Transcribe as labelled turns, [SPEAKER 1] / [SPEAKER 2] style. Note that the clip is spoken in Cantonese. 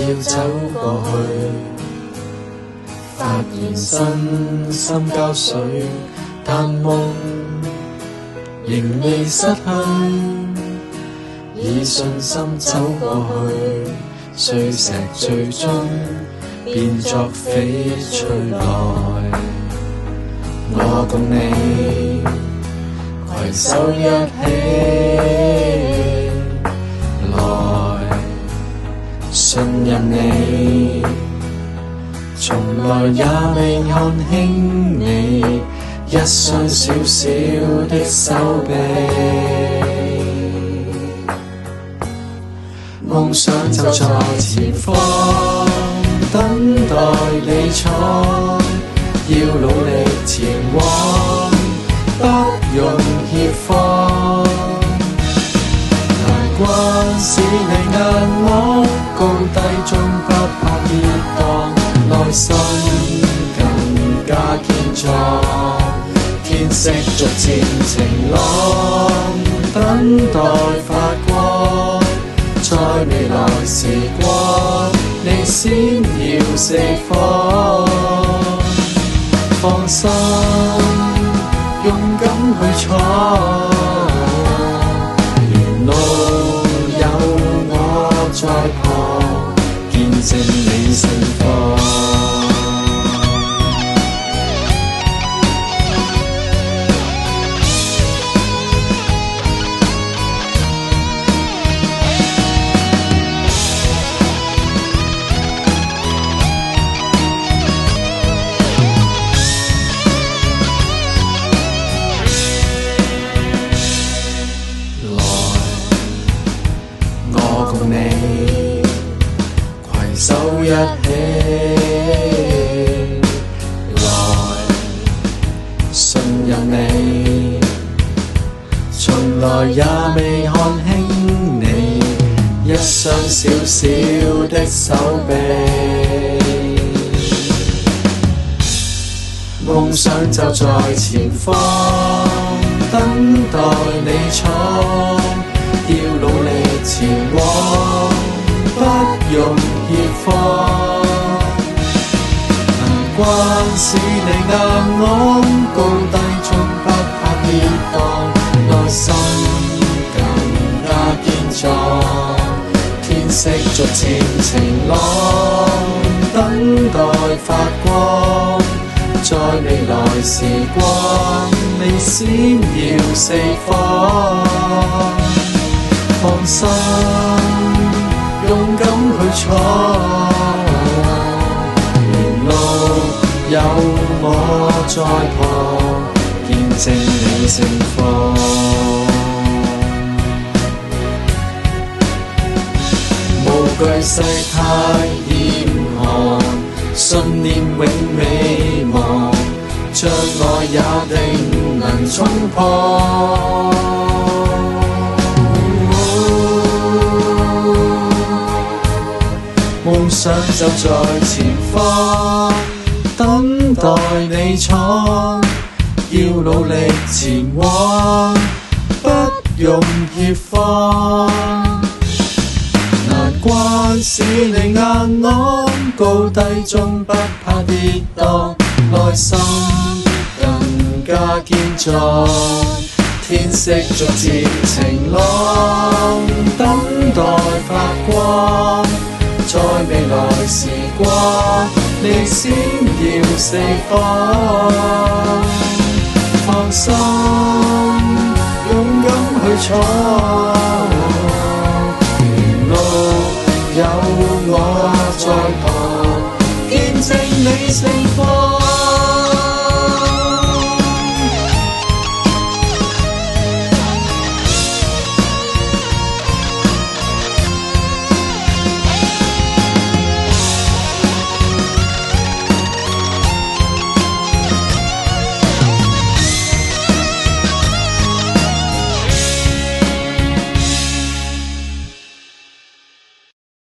[SPEAKER 1] 要走過去，發現身心交瘁，但夢仍未失去，以信心走過去，碎石最終變作翡翠來，我共你攜手一起來，信任你，從來也未看輕你一雙小小的手臂，夢想就在前方，等待你闖，要努力前往，不用怯慌。難關使你硬朗，高低中不怕跌宕，內心更加堅壯，天色逐漸晴朗，等待發光，在未來時光，你閃耀四方。放心，勇敢去闖，沿路有我在旁，見證你盛放。你攜手一起來，信任你，從來也未看輕你一雙小小的手臂，夢想就在前方，等待你闖，要努力前往，不用怯慌。難關使你硬朗，高低中不怕跌宕，內心更加堅壯，天色逐漸晴朗，等待發光，在未來時光，你閃耀四方。放心，勇敢去闖，沿路有我在旁，見證你盛放。無懼世態嚴寒，信念永未忘，障礙也定能衝破。夢想就在前方，等待你闖，要努力前往，不用怯慌。難關使你硬朗，高低中不怕跌宕，內心更加堅壯，天色逐漸晴朗，等待發光，在未來時光，你閃耀四方。放心，勇敢去闖，沿路有我在旁，見證你盛放。